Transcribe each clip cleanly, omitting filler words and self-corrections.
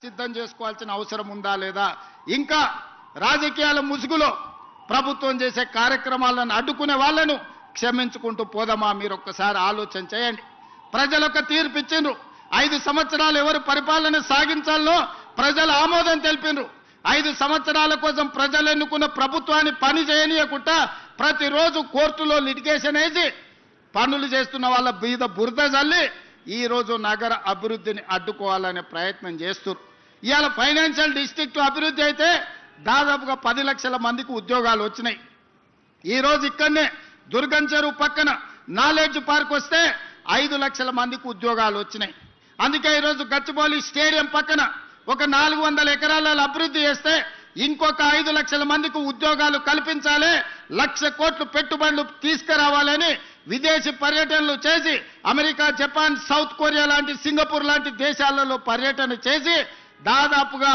సిద్ధం చేసుకోవాల్సిన అవసరం ఉందా లేదా? ఇంకా రాజకీయాల ముసుగులో ప్రభుత్వం చేసే కార్యక్రమాలను అడ్డుకునే వాళ్ళను క్షమించుకుంటూ పోదామా? మీరు ఒక్కసారి ఆలోచన చేయండి. ప్రజలకు తీర్పు ఇచ్చిండ్రు. 5 సంవత్సరాలు ఎవరు పరిపాలన సాగించాలో ప్రజలు ఆమోదం తెలిపిండ్రు. 5 సంవత్సరాల కోసం ప్రజలు ఎన్నుకున్న ప్రభుత్వాన్ని పని చేయనీయకుండా ప్రతిరోజు కోర్టులో లిటిగేషన్ వేసి పనులు చేస్తున్న వాళ్ళ మీద బురద జల్లి ఈరోజు నగర అభివృద్ధిని అడ్డుకోవాలనే ప్రయత్నం చేస్తున్నారు. ఇవాళ ఫైనాన్షియల్ డిస్ట్రిక్ట్ అభివృద్ధి అయితే దాదాపుగా 10 లక్షల మందికి ఉద్యోగాలు వచ్చినాయి. ఈరోజు ఇక్కడనే దుర్గం చెరువు పక్కన నాలెడ్జ్ పార్క్ వస్తే 5 లక్షల మందికి ఉద్యోగాలు వచ్చినాయి. అందుకే ఈరోజు గచ్చిబౌలి స్టేడియం పక్కన ఒక 400 ఎకరాలలో అభివృద్ధి చేస్తే ఇంకొక 5 లక్షల మందికి ఉద్యోగాలు కల్పించాలి, 1,00,000 కోట్లు పెట్టుబడులు తీసుకురావాలని విదేశీ పర్యటనలు చేసి అమెరికా, జపాన్, సౌత్ కొరియా లాంటి, సింగపూర్ లాంటి దేశాలలో పర్యటన చేసి దాదాపుగా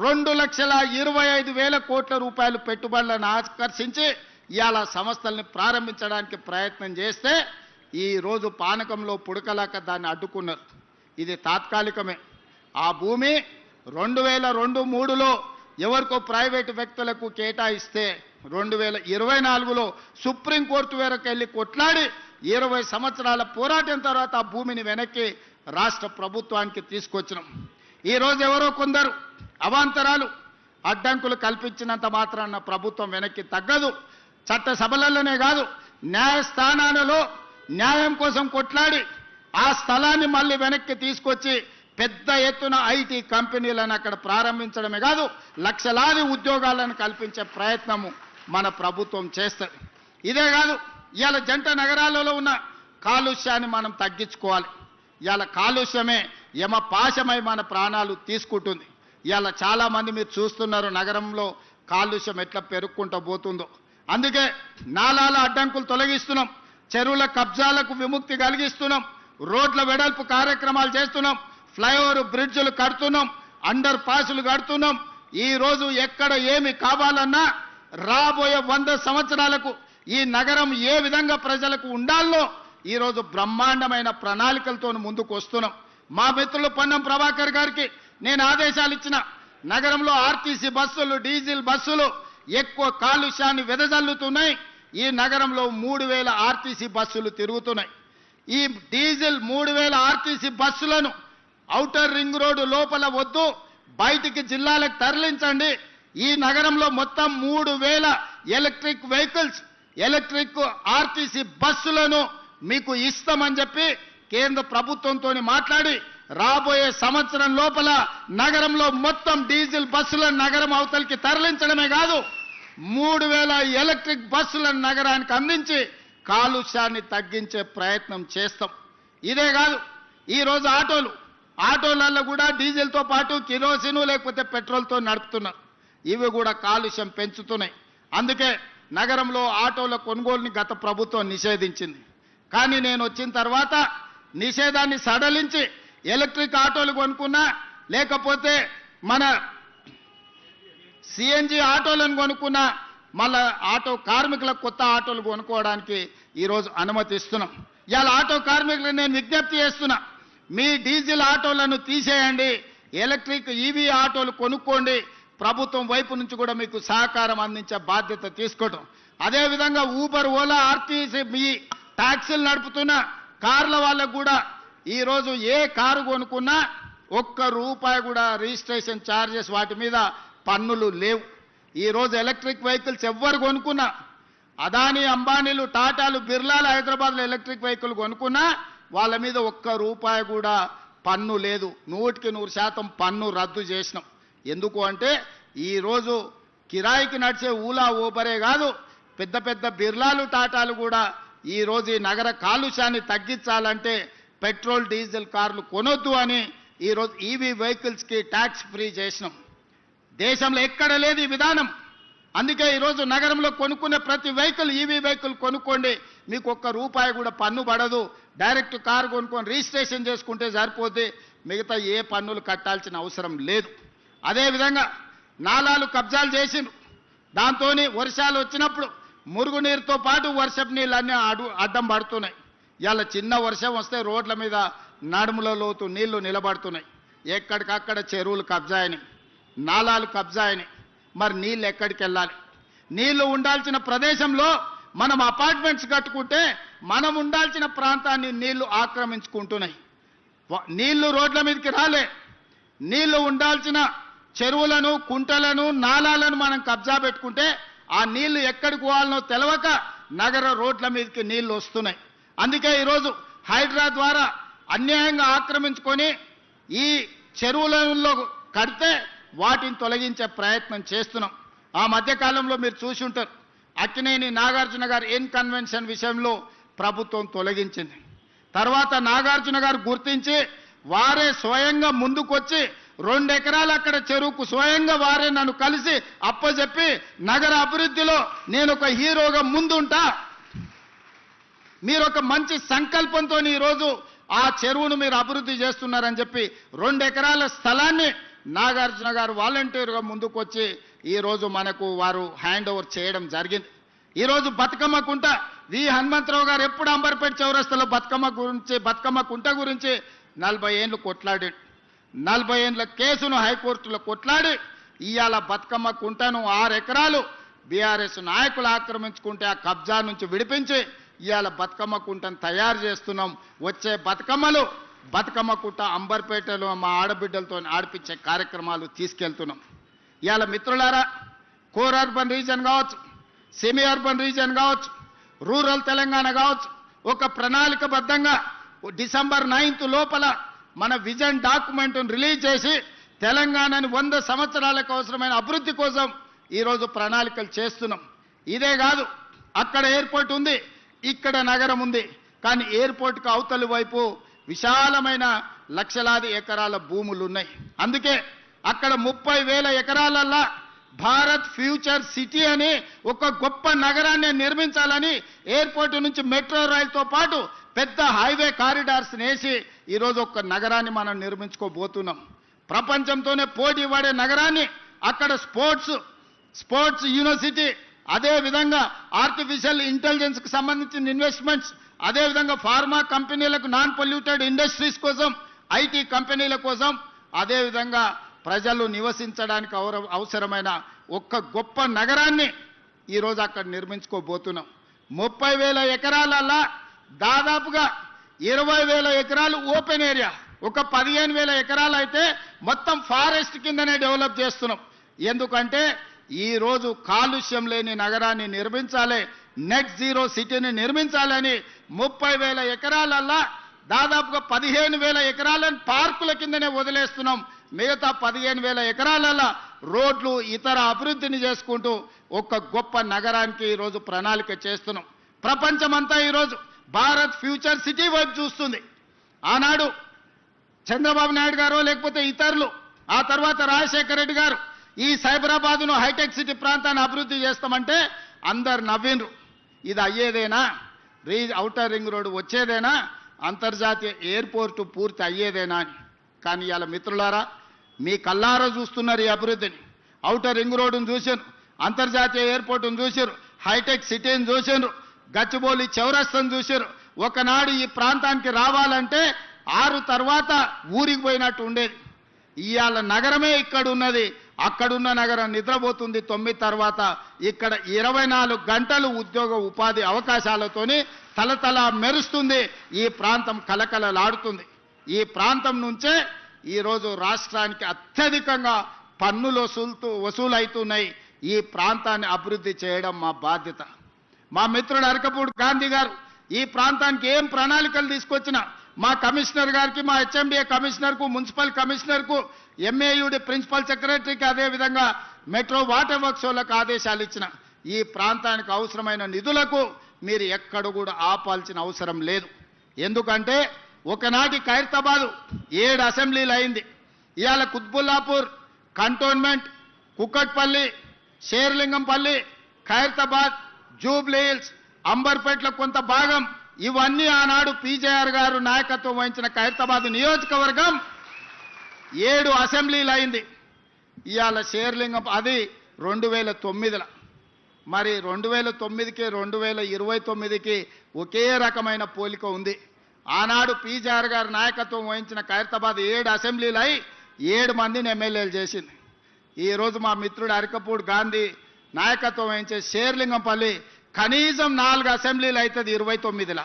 2,25,000 కోట్ల రూపాయలు పెట్టుబడులను ఆకర్షించి ఇవాళ సంస్థల్ని ప్రారంభించడానికి ప్రయత్నం చేస్తే ఈ రోజు పానకంలో పుడకలాక దాన్ని అడ్డుకున్నారు. ఇది తాత్కాలికమే. ఆ భూమి 2002-03లో ఎవరికో ప్రైవేటు వ్యక్తులకు కేటాయిస్తే 2024లో సుప్రీంకోర్టు వరకు వెళ్ళి కొట్లాడి 20 సంవత్సరాల పోరాటం తర్వాత ఆ భూమిని వెనక్కి రాష్ట్ర ప్రభుత్వానికి తీసుకొచ్చినాం. ఈరోజు ఎవరో కొందరు అవాంతరాలు అడ్డంకులు కల్పించినంత మాత్రాన ప్రభుత్వం వెనక్కి తగ్గదు. చట్టసభలలోనే కాదు, న్యాయస్థానాలలో న్యాయం కోసం కొట్లాడి ఆ స్థలాన్ని మళ్ళీ వెనక్కి తీసుకొచ్చి పెద్ద ఎత్తున ఐటీ కంపెనీలను అక్కడ ప్రారంభించడమే కాదు, లక్షలాది ఉద్యోగాలను కల్పించే ప్రయత్నము మన ప్రభుత్వం చేస్తుంది. ఇదే కాదు, ఇవాళ జంట నగరాలలో ఉన్న కాలుష్యాన్ని మనం తగ్గించుకోవాలి. ఇవాళ కాలుష్యమే యమపాశమై మన ప్రాణాలు తీసుకుంటుంది. ఇవాళ చాలామంది మీరు చూస్తున్నారు నగరంలో కాలుష్యం ఎట్లా పెరుక్కుంటూ పోతుందో. అందుకే నాలాల అడ్డంకులు తొలగిస్తున్నాం, చెరువుల కబ్జాలకు విముక్తి కలిగిస్తున్నాం, రోడ్ల వెడల్పు కార్యక్రమాలు చేస్తున్నాం, ఫ్లైఓవర్ బ్రిడ్జ్లు కడుతున్నాం, అండర్ పాసులు కడుతున్నాం. ఈరోజు ఎక్కడ ఏమి కావాలన్నా రాబోయే 100 సంవత్సరాలకు ఈ నగరం ఏ విధంగా ప్రజలకు ఉండాలో ఈరోజు బ్రహ్మాండమైన ప్రణాళికలతో ముందుకు వస్తున్నాం. మా మిత్రులు పొన్నం ప్రభాకర్ గారికి నేను ఆదేశాలు ఇచ్చిన, నగరంలో ఆర్టీసీ బస్సులు, డీజిల్ బస్సులు ఎక్కువ కాలుష్యాన్ని వెదజల్లుతున్నాయి. ఈ నగరంలో 3,000 ఆర్టీసీ బస్సులు తిరుగుతున్నాయి. ఈ డీజిల్ 3,000 ఆర్టీసీ బస్సులను ఔటర్ రింగ్ రోడ్డు లోపల వద్దు, బయటికి జిల్లాలకు తరలించండి. ఈ నగరంలో మొత్తం 3,000 ఎలక్ట్రిక్ వెహికల్స్, ఎలక్ట్రిక్ ఆర్టీసీ బస్సులను మీకు ఇస్తామని చెప్పి కేంద్ర ప్రభుత్వంతో మాట్లాడి రాబోయే సంవత్సరం లోపల నగరంలో మొత్తం డీజిల్ బస్సులను నగరం అవతలికి తరలించడమే కాదు, 3,000 ఎలక్ట్రిక్ బస్సులను నగరానికి అందించి కాలుష్యాన్ని తగ్గించే ప్రయత్నం చేస్తాం. ఇదే కాదు, ఈరోజు ఆటోలలో కూడా డీజిల్తో పాటు కిరోసిన్ లేకపోతే పెట్రోల్తో నడుపుతున్నారు. ఇవి కూడా కాలుష్యం పెంచుతున్నాయి. అందుకే నగరంలో ఆటోల కొనుగోలుని గత ప్రభుత్వం నిషేధించింది. కానీ నేను వచ్చిన తర్వాత నిషేధాన్ని సడలించి ఎలక్ట్రిక్ ఆటోలు కొనుక్కున్నా, లేకపోతే మన సిఎన్జి ఆటోలను కొనుక్కున్నా, మళ్ళా ఆటో కార్మికులకు కొత్త ఆటోలు కొనుక్కోవడానికి ఈరోజు అనుమతిస్తున్నాం. ఇవాళ ఆటో కార్మికులకు నేను విజ్ఞప్తి చేస్తున్నా, మీ డీజిల్ ఆటోలను తీసేయండి, ఎలక్ట్రిక్ ఈవీ ఆటోలు కొనుక్కోండి. ప్రభుత్వం వైపు నుంచి కూడా మీకు సహకారం అందించే బాధ్యత తీసుకోవడం. అదేవిధంగా ఊబర్, ఓలా, ఆర్టీసీ మీ ట్యాక్సీలు నడుపుతున్న కార్ల వాళ్ళకు కూడా ఈరోజు ఏ కారు కొనుక్కున్నా ₹1 కూడా రిజిస్ట్రేషన్ ఛార్జెస్ వాటి మీద పన్నులు లేవు. ఈరోజు ఎలక్ట్రిక్ వెహికల్స్ ఎవ్వరు కొనుక్కున్నా, అదానీ, అంబానీలు, టాటాలు, బిర్లాలు హైదరాబాద్లో ఎలక్ట్రిక్ వెహికల్ కొనుక్కున్నా వాళ్ళ మీద ₹1 కూడా పన్ను లేదు. 100% పన్ను రద్దు చేసినాం. ఎందుకు అంటే ఈరోజు కిరాయికి నడిచే ఊలా, ఊబరే కాదు, పెద్ద పెద్ద బిర్లాలు, టాటాలు కూడా ఈరోజు ఈ నగర కాలుష్యాన్ని తగ్గించాలంటే పెట్రోల్, డీజిల్ కార్లు కొనొద్దు అని ఈరోజు ఈవీ వెహికల్స్కి ట్యాక్స్ ఫ్రీ చేసినాం. దేశంలో ఎక్కడ లేదు ఈ విధానం. అందుకే ఈరోజు నగరంలో కొనుక్కునే ప్రతి వెహికల్ ఈవీ వెహికల్ కొనుక్కోండి, మీకు ₹1 కూడా పన్ను పడదు. డైరెక్ట్ కారు కొనుక్కొని రిజిస్ట్రేషన్ చేసుకుంటే సరిపోతే మిగతా ఏ పన్నులు కట్టాల్సిన అవసరం లేదు. అదేవిధంగా నాలాలు కబ్జాలు చేసిండ్రు. దాంతో వర్షాలు వచ్చినప్పుడు మురుగునీరుతో పాటు వర్షపు నీళ్ళన్నీ అడ్డం పడుతున్నాయి. ఇవాళ చిన్న వర్షం వస్తే రోడ్ల మీద నడుముల లోతు నీళ్లు నిలబడుతున్నాయి. ఎక్కడికక్కడ చెరువులు కబ్జా అయినాయి, నాలాలు కబ్జా అయినాయి. మరి నీళ్ళు ఎక్కడికి వెళ్ళాలి? నీళ్లు ఉండాల్సిన ప్రదేశంలో మనం అపార్ట్మెంట్స్ కట్టుకుంటే మనం ఉండాల్సిన ప్రాంతాన్ని నీళ్లు ఆక్రమించుకుంటున్నాయి. నీళ్లు రోడ్ల మీదకి రాలే. నీళ్లు ఉండాల్సిన చెరువులను, కుంటలను, నాలాలను మనం కబ్జా పెట్టుకుంటే ఆ నీళ్లు ఎక్కడికి పోవాలనో తెలవక నగర రోడ్ల మీదకి నీళ్లు వస్తున్నాయి. అందుకే ఈరోజు హైడ్రా ద్వారా అన్యాయంగా ఆక్రమించుకొని ఈ చెరువులలో కడితే వాటిని తొలగించే ప్రయత్నం చేస్తున్నాం. ఆ మధ్యకాలంలో మీరు చూసి ఉంటారు, అక్కినేని నాగార్జున గారు కన్వెన్షన్ విషయంలో ప్రభుత్వం తొలగించింది. తర్వాత నాగార్జున గారు గుర్తించి వారే స్వయంగా ముందుకొచ్చి 2 ఎకరాలు అక్కడ చెరువుకు స్వయంగా వారే నన్ను కలిసి అప్పచెప్పి నగర అభివృద్ధిలో నేను ఒక హీరోగా ముందుంటా, మీరు ఒక మంచి సంకల్పంతో ఈరోజు ఆ చెరువును మీరు అభివృద్ధి చేస్తున్నారని చెప్పి 2 ఎకరాల స్థలాన్ని నాగార్జున గారు వాలంటీర్గా ముందుకొచ్చి ఈరోజు మనకు వారు హ్యాండ్ ఓవర్ చేయడం జరిగింది. ఈరోజు బతుకమ్మ కుంట వి హనుమంతరావు గారు ఎప్పుడు అంబర్పేట చౌరస్తాలో బతుకమ్మ కుంట గురించి 40 ఏళ్ళు కొట్లాడాడు. 40 ఏళ్ళ కేసును హైకోర్టులో కొట్లాడి ఇవాళ బతుకమ్మ కుంటను 6 ఎకరాలు బీఆర్ఎస్ నాయకులు ఆక్రమించుకుంటే ఆ కబ్జా నుంచి విడిపించి ఇవాళ బతుకమ్మ కుంటను తయారు చేస్తున్నాం. వచ్చే బతుకమ్మ కుంట అంబర్పేటలో మా ఆడబిడ్డలతో ఆడిపించే కార్యక్రమాలు తీసుకెళ్తున్నాం. ఇవాళ మిత్రులారా, కోర్ అర్బన్ రీజన్ కావచ్చు, సెమీ అర్బన్ రీజన్ కావచ్చు, రూరల్ తెలంగాణ కావచ్చు, ఒక ప్రణాళికబద్ధంగా డిసెంబర్ 9 లోపల మన విజన్ డాక్యుమెంట్ను రిలీజ్ చేసి తెలంగాణని 100 సంవత్సరాలకు అవసరమైన అభివృద్ధి కోసం ఈరోజు ప్రణాళికలు చేస్తున్నాం. ఇదే కాదు, అక్కడ ఎయిర్పోర్ట్ ఉంది, ఇక్కడ నగరం ఉంది, కానీ ఎయిర్పోర్ట్కి అవతలి వైపు విశాలమైన లక్షలాది ఎకరాల భూములు ఉన్నాయి. అందుకే అక్కడ 30,000 ఎకరాలల్లా భారత్ ఫ్యూచర్ సిటీ అని ఒక గొప్ప నగరాన్ని నిర్మించాలని ఎయిర్పోర్ట్ నుంచి మెట్రో రైలుతో పాటు పెద్ద హైవే కారిడార్స్ వేసి ఈరోజు ఒక నగరాన్ని మనం నిర్మించుకోబోతున్నాం. ప్రపంచంతోనే పోటీ పడే నగరాన్ని అక్కడ స్పోర్ట్స్ యూనివర్సిటీ, అదేవిధంగా ఆర్టిఫిషియల్ ఇంటెలిజెన్స్కి సంబంధించిన ఇన్వెస్ట్మెంట్స్, అదేవిధంగా ఫార్మా కంపెనీలకు నాన్ పొల్యూటెడ్ ఇండస్ట్రీస్ కోసం, ఐటీ కంపెనీల కోసం, అదేవిధంగా ప్రజలు నివసించడానికి అవసరమైన ఒక్క గొప్ప నగరాన్ని ఈరోజు అక్కడ నిర్మించుకోబోతున్నాం. 30,000 ఎకరాలల్లా దాదాపుగా 20,000 ఎకరాలు ఓపెన్ ఏరియా, ఒక 15,000 ఎకరాలు అయితే మొత్తం ఫారెస్ట్ కిందనే డెవలప్ చేస్తున్నాం. ఎందుకంటే ఈరోజు కాలుష్యం లేని నగరాన్ని నిర్మించాలి, నెట్ జీరో సిటీని నిర్మించాలని 30,000 ఎకరాలల్లా దాదాపుగా 15,000 ఎకరాలను పార్కుల కిందనే వదిలేస్తున్నాం. మిగతా 15,000 ఎకరాలలో రోడ్లు, ఇతర అభివృద్ధిని చేసుకుంటూ ఒక గొప్ప నగరానికి ఈరోజు ప్రణాళిక చేస్తున్నాం. ప్రపంచమంతా ఈరోజు భారత్ ఫ్యూచర్ సిటీ వైపు చూస్తుంది. ఆనాడు చంద్రబాబు నాయుడు గారు లేకపోతే ఇతరులు, ఆ తర్వాత రాజశేఖర రెడ్డి గారు ఈ సైబరాబాదును హైటెక్ సిటీ ప్రాంతాన్ని అభివృద్ధి చేస్తామంటే అందరు నవ్విండ్రు. ఇది అయ్యేదేనా? ఔటర్ రింగ్ రోడ్డు వచ్చేదేనా? అంతర్జాతీయ ఎయిర్పోర్టు పూర్తి అయ్యేదేనా అని. కానీ ఇవాళ మిత్రులారా, మీ కల్లారా చూస్తున్నారు ఈ అభివృద్ధిని. ఔటర్ రింగ్ రోడ్డును చూశారు, అంతర్జాతీయ ఎయిర్పోర్టును చూశారు, హైటెక్ సిటీని చూశారు, గచ్చిబౌలి చౌరస్తాను చూశారు. ఒకనాడు ఈ ప్రాంతానికి రావాలంటే 6 తర్వాత ఊరికి పోయినట్టు ఉండేది. ఇవాళ నగరమే ఇక్కడ ఉన్నది, అక్కడున్న నగరం నిద్రపోతుంది 9 తర్వాత. ఇక్కడ 24 గంటలు ఉద్యోగ ఉపాధి అవకాశాలతోని తలతల మెరుస్తుంది. ఈ ప్రాంతం కలకలలాడుతుంది. ఈ ప్రాంతం నుంచే ఈరోజు రాష్ట్రానికి అత్యధికంగా పన్నులు వసూలవుతున్నాయి. ఈ ప్రాంతాన్ని అభివృద్ధి చేయడం మా బాధ్యత. మా మిత్రుడు అరకపూడి గాంధీ గారు ఈ ప్రాంతానికి ఏం ప్రణాళికలు తీసుకొచ్చినా మా కమిషనర్ గారికి, మా హెచ్ఎండిఏ కమిషనర్కు, మున్సిపల్ కమిషనర్కు, ఎంఏయుడి ప్రిన్సిపల్ సెక్రటరీకి, అదేవిధంగా మెట్రో వాటర్ వర్క్స్ వాళ్ళకు ఆదేశాలు ఇచ్చిన ఈ ప్రాంతానికి అవసరమైన నిధులకు మీరు ఎక్కడ కూడా ఆపాల్సిన అవసరం లేదు. ఎందుకంటే ఒకనాటి ఖైరతాబాదు 7 అసెంబ్లీలు అయింది. ఇవాళ Quthbullapur, Cantonment, Kukatpally, Serilingampally, Khairatabad, Jubilee Hills, అంబర్పేటలో కొంత భాగం, ఇవన్నీ ఆనాడు పీజేఆర్ గారు నాయకత్వం వహించిన ఖైరతాబాద్ నియోజకవర్గం 7 అసెంబ్లీలు అయింది. ఇవాళ షేర్లింగం అది 2009లో. మరి 2009కి 2029కి ఒకే రకమైన పోలిక ఉంది. ఆనాడు పీజీఆర్ గారి నాయకత్వం వహించిన ఖైరతాబాద్ 7 అసెంబ్లీలు అయి 7 మందిని ఎమ్మెల్యేలు చేసింది. ఈరోజు మా మిత్రుడు అరికపూడి గాంధీ నాయకత్వం వహించే షేర్లింగంపల్లి కనీసం 4 అసెంబ్లీలు అవుతుంది 29ల.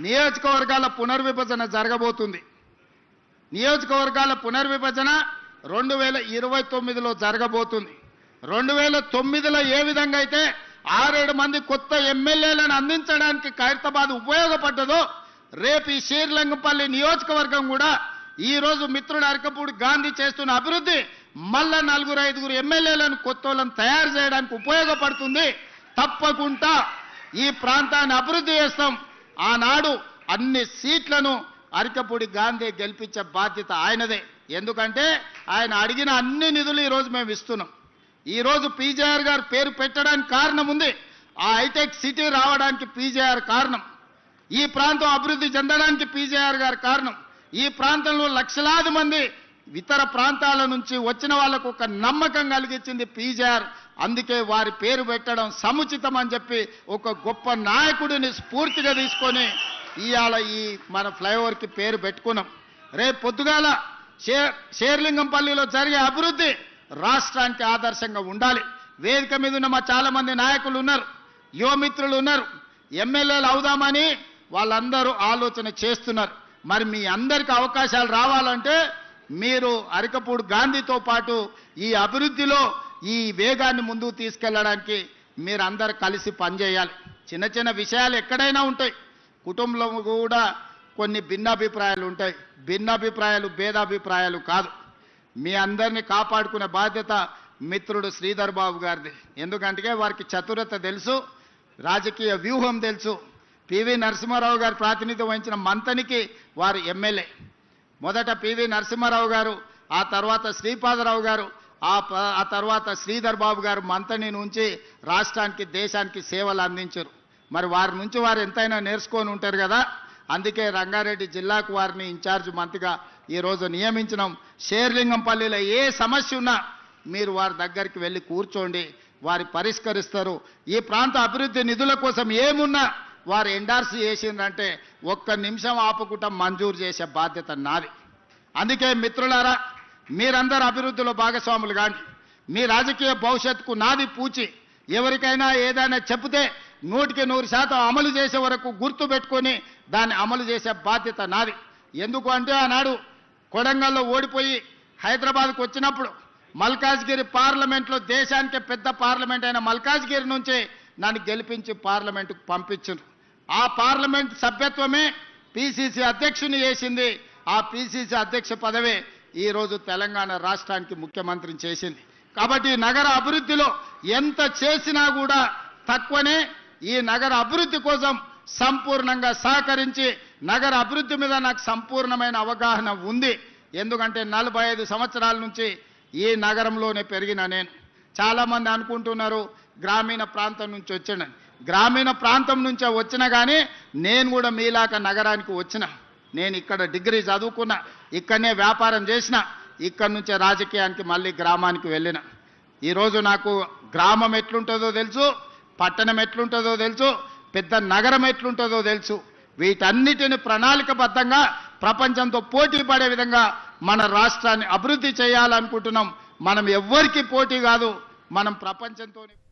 నియోజకవర్గాల పునర్విభజన జరగబోతుంది. నియోజకవర్గాల పునర్విభజన 2029లో జరగబోతుంది. 2009లో ఏ విధంగా అయితే 6-7 మంది కొత్త ఎమ్మెల్యేలను అందించడానికి ఖైరతాబాద్ ఉపయోగపడ్డదో రేపు ఈ షేర్లింగంపల్లి నియోజకవర్గం కూడా ఈరోజు మిత్రుడు అరికపూడి గాంధీ చేస్తున్న అభివృద్ధి మళ్ళా 4-5 ఎమ్మెల్యేలను కొత్తోళ్ళను తయారు చేయడానికి ఉపయోగపడుతుంది. తప్పకుండా ఈ ప్రాంతాన్ని అభివృద్ధి చేస్తాం. ఆనాడు అన్ని సీట్లను అరికపూడి గాంధీ గెలిపించే బాధ్యత ఆయనదే. ఎందుకంటే ఆయన అడిగిన అన్ని నిధులు ఈరోజు మేము ఇస్తున్నాం. ఈరోజు పీజీఆర్ గారు పేరు పెట్టడానికి కారణం ఉంది. ఆ హైటెక్ సిటీ రావడానికి పీజీఆర్ కారణం. ఈ ప్రాంతం అభివృద్ధి చెందడానికి పీజీఆర్ గారు కారణం. ఈ ప్రాంతంలో లక్షలాది మంది ఇతర ప్రాంతాల నుంచి వచ్చిన వాళ్ళకు ఒక నమ్మకం కలిగించింది పీజీఆర్. అందుకే వారి పేరు పెట్టడం సముచితం అని చెప్పి ఒక గొప్ప నాయకుడిని స్ఫూర్తిగా తీసుకొని ఇవాళ ఈ మన ఫ్లైఓవర్కి పేరు పెట్టుకున్నాం. రేపు పొద్దుగాల షేర్లింగంపల్లిలో జరిగే అభివృద్ధి రాష్ట్రానికి ఆదర్శంగా ఉండాలి. వేదిక మీద ఉన్న మా చాలా మంది నాయకులు ఉన్నారు, యువమిత్రులు ఉన్నారు, ఎమ్మెల్యేలు అవుదామని వాళ్ళందరూ ఆలోచన చేస్తున్నారు. మరి మీ అందరికీ అవకాశాలు రావాలంటే మీరు అరికపూడి గాంధీతో పాటు ఈ అభివృద్ధిలో ఈ వేగాన్ని ముందుకు తీసుకెళ్ళడానికి మీరు అందరు కలిసి పనిచేయాలి. చిన్న చిన్న విషయాలు ఎక్కడైనా ఉంటాయి, కుటుంబంలో కూడా కొన్ని భిన్నాభిప్రాయాలు ఉంటాయి. భిన్నాభిప్రాయాలు భేదాభిప్రాయాలు కాదు. మీ అందరినీ కాపాడుకునే బాధ్యత మిత్రుడు శ్రీధర్ బాబు గారిది. ఎందుకంటే వారికి చతురత తెలుసు, రాజకీయ వ్యూహం తెలుసు. పివి నరసింహారావు గారు ప్రాతినిధ్యం వహించిన మంతనికి వారు ఎమ్మెల్యే. మొదట పివి నరసింహారావు గారు, ఆ తర్వాత శ్రీపాదరావు గారు, ఆ తర్వాత శ్రీధర్ బాబు గారు మంతని నుంచి రాష్ట్రానికి దేశానికి సేవలు అందించారు. మరి వారి నుంచి వారు ఎంతైనా నేర్చుకొని ఉంటారు కదా. అందుకే రంగారెడ్డి జిల్లాకు వారిని ఇన్ఛార్జ్ మంత్రిగా ఈరోజు నియమించినాం. షేర్లింగంపల్లిలో ఏ సమస్య ఉన్నా మీరు వారి దగ్గరికి వెళ్ళి కూర్చోండి, వారి పరిష్కరిస్తారు. ఈ ప్రాంత అభివృద్ధి నిధుల కోసం ఏమున్నా వారు ఎండార్స్ చేసిందంటే ఒక్క నిమిషం ఆపకుండా మంజూరు చేసే బాధ్యత నాది. అందుకే మిత్రులారా, మీరందరూ అభివృద్ధిలో భాగస్వాములు కాండి. మీ రాజకీయ భవిష్యత్తుకు నాది పూచి. ఎవరికైనా ఏదైనా చెప్తే 100% అమలు చేసే వరకు గుర్తు పెట్టుకొని దాన్ని అమలు చేసే బాధ్యత నాది. ఎందుకు అంటే ఆనాడు కొడంగల్లో ఓడిపోయి హైదరాబాద్కు వచ్చినప్పుడు మల్కాజ్గిరి పార్లమెంట్లో దేశానికి పెద్ద పార్లమెంట్ అయిన మల్కాజ్గిరి నుంచి నన్ను గెలిపించి పార్లమెంటుకు పంపించారు. ఆ పార్లమెంట్ సభ్యత్వమే పిసిసి అధ్యక్షుని చేసింది. ఆ పిసిసి అధ్యక్ష పదవే ఈరోజు తెలంగాణ రాష్ట్రానికి ముఖ్యమంత్రిని చేసింది. కాబట్టి నగర అభివృద్ధిలో ఎంత చేసినా కూడా తక్కువనే. ఈ నగర అభివృద్ధి కోసం సంపూర్ణంగా సహకరించి, నగర అభివృద్ధి మీద నాకు సంపూర్ణమైన అవగాహన ఉంది. ఎందుకంటే 45 సంవత్సరాల నుంచి ఈ నగరంలోనే పెరిగిన నేను. చాలామంది అనుకుంటున్నారు గ్రామీణ ప్రాంతం నుంచి వచ్చాను. గ్రామీణ ప్రాంతం నుంచే వచ్చినా కానీ నేను కూడా మీలాక నగరానికి వచ్చిన. నేను ఇక్కడ డిగ్రీ చదువుకున్నా, ఇక్కడనే వ్యాపారం చేసిన, ఇక్కడి నుంచే రాజకీయానికి మళ్ళీ గ్రామానికి వెళ్ళిన. ఈరోజు నాకు గ్రామం ఎట్లుంటుందో తెలుసు, పట్టణం ఎట్లుంటుందో తెలుసు, పెద్ద నగరం ఎట్లుంటుందో తెలుసు. వీటన్నిటిని ప్రణాళికబద్ధంగా ప్రపంచంతో పోటీ పడే విధంగా మన రాష్ట్రాన్ని అభివృద్ధి చేయాలనుకుంటున్నాం. మనం ఎవ్వరికీ పోటీ కాదు, మనం ప్రపంచంతో